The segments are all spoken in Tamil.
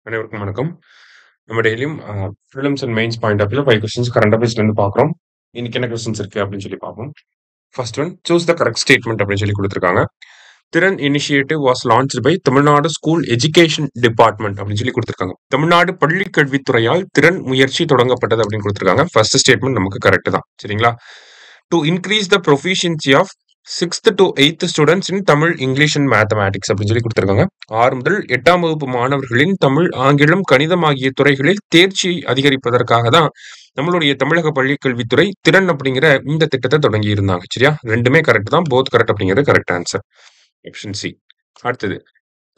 அனைவருக்கும் வணக்கம். நம்ம டெய்லியும் prelims and mains point of வியூல 5 கொஸ்டின்ஸ் கரண்ட் அஃபேர்ஸ்லேருந்து பார்க்குறோம். இன்னைக்கு என்ன கொஸ்டின்ஸ் இருக்கு அப்படின்னு சொல்லி பார்ப்போம். First one, choose the correct statement அப்படின்னு சொல்லி கொடுத்துருக்காங்க. Thiran initiative was launched by Tamil Nadu school education department அப்படின்னு சொல்லி கொடுத்துருக்காங்க. தமிழ்நாடு பள்ளி கல்வித்துறையால் திறன் முயற்சி தொடங்கப்பட்டது அப்படின்னு கொடுத்துருக்காங்க. ஃபர்ஸ்ட் ஸ்டேட்மெண்ட் நமக்கு கரெக்ட் தான். சரிங்களா? To increase the proficiency of 6th to 8th students in Tamil, English and mathematics அப்படின்னு சொல்லி கொடுத்துருக்காங்க. 6 முதல் 8ஆம் வகுப்பு மாணவர்களின் தமிழ், ஆங்கிலம், கணிதம் ஆகிய துறைகளில் தேர்ச்சியை அதிகரிப்பதற்காக தான் நம்மளுடைய தமிழக பள்ளி கல்வித்துறை திறன் அப்படிங்கிற இந்த திட்டத்தை தொடங்கி இருந்தாங்க. சரியா? ரெண்டுமே கரெக்ட் தான். போத் கரெக்ட் அப்படிங்கிறது கரெக்ட் ஆன்சர். Option C. அடுத்தது,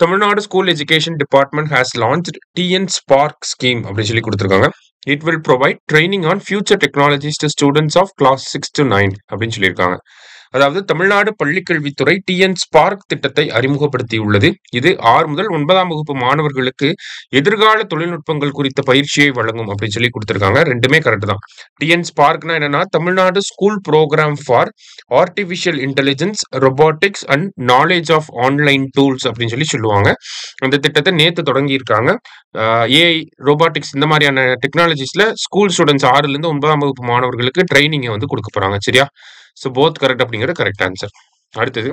Tamil Nadu school education department has launched TN spark scheme அப்படின்னு சொல்லி கொடுத்துருக்காங்க. It will provide training on future technologies to students of class 6 to 9 அப்படின்னு சொல்லியிருக்காங்க. அதாவது தமிழ்நாடு பள்ளிக்கல்வித்துறை டிஎன் ஸ்பார்க் திட்டத்தை அறிமுகப்படுத்தியுள்ளது. இது 6 முதல் 9ஆம் வகுப்பு மாணவர்களுக்கு எதிர்கால தொழில்நுட்பங்கள் குறித்த பயிற்சியை வழங்கும் அப்படின்னு சொல்லி கொடுத்துருக்காங்க. ரெண்டுமே கரெக்ட் தான். டிஎன் ஸ்பார்க்னா என்னன்னா, Tamil Nadu school program for artificial intelligence, robotics and knowledge of online tools அப்படின்னு சொல்லி சொல்லுவாங்க. அந்த திட்டத்தை நேற்று தொடங்கியிருக்காங்க. ஏஐ, ரோபாட்டிக்ஸ் இந்த மாதிரியான டெக்னாலஜிஸ்ல ஸ்கூல் ஸ்டூடெண்ட்ஸ் 6லேருந்து 9ஆம் வகுப்பு மாணவர்களுக்கு ட்ரைனிங்கை வந்து கொடுக்க போறாங்க. சரியா? ஸோ போத் கரெக்ட் அப்படிங்கிறது கரெக்ட் ஆன்சர். அடுத்தது,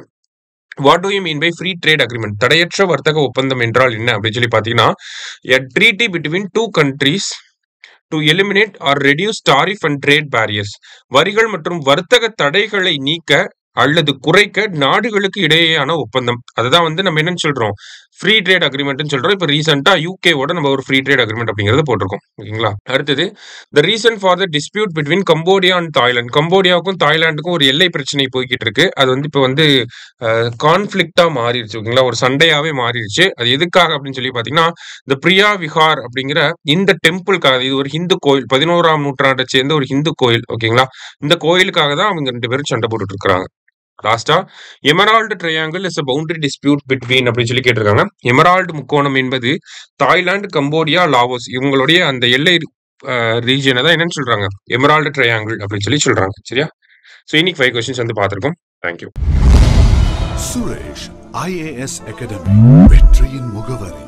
what do you mean by free trade agreement? தடையற்ற வர்த்தக ஒப்பந்தம் என்றால் என்ன அப்படின்னு சொல்லி பார்த்தீங்கன்னா, a treaty between two countries to eliminate or reduce tariff and trade barriers. வரிகள் மற்றும் வர்த்தக தடைகளை நீக்க அல்லது குறைக்க நாடுகளுக்கு இடையேயான ஒப்பந்தம். அதுதான் வந்து நம்ம என்னன்னு சொல்றோம், ஃப்ரீ ட்ரேட் அக்ரிமெண்ட்னு சொல்றோம். இப்போ ரீசெண்டா யூகேவோட நம்ம ஒரு ஃப்ரீ ட்ரேட் அக்ரிமெண்ட் அப்படிங்கிறத போட்டிருக்கோம். ஓகேங்களா? அடுத்தது, the reason for the dispute between Cambodia and Thailand. கம்போடியாவுக்கும் தாய்லாந்துக்கும் ஒரு எல்லை பிரச்சனை போய்கிட்டு இருக்கு. அது வந்து இப்போ வந்து கான்ஃபிளிக்டா மாறிடுச்சு. ஓகேங்களா? ஒரு சண்டையாவே மாறிடுச்சு. அது எதுக்காக அப்படின்னு சொல்லி பாத்தீங்கன்னா, இந்த பிரியா விஹார் அப்படிங்கிற இந்த டெம்பிளுக்காக, இது ஒரு ஹிந்து கோயில், 11ஆம் நூற்றாண்டை சேர்ந்த ஒரு ஹிந்து கோயில். ஓகேங்களா? இந்த கோயிலுக்காக தான் அவங்க 2 பேரும் சண்டை போட்டுட்டு இருக்காங்க. லாஸ்டா, Emerald triangle is a boundary dispute between அப்படின்னு சொல்லி கேட்டிருக்காங்க. எமரால்டு முக்கோணம் என்பது தாய்லாந்து, கம்போடியா, லாவோஸ் இவங்களுடைய அந்த எல்லை ரீஜியனை தான் என்னன்னு சொல்றாங்க, எமரால்டு ட்ரையாங்கிள் அப்படின்னு சொல்லி சொல்றாங்க. சரியா? ஸோ இன்னைக்கு 5 கொஸ்டின்ஸ் வந்து பார்த்துருக்கோம். தேங்க்யூ. சுரேஷ் IAS அகாடமி, வெற்றியின் முகவரி.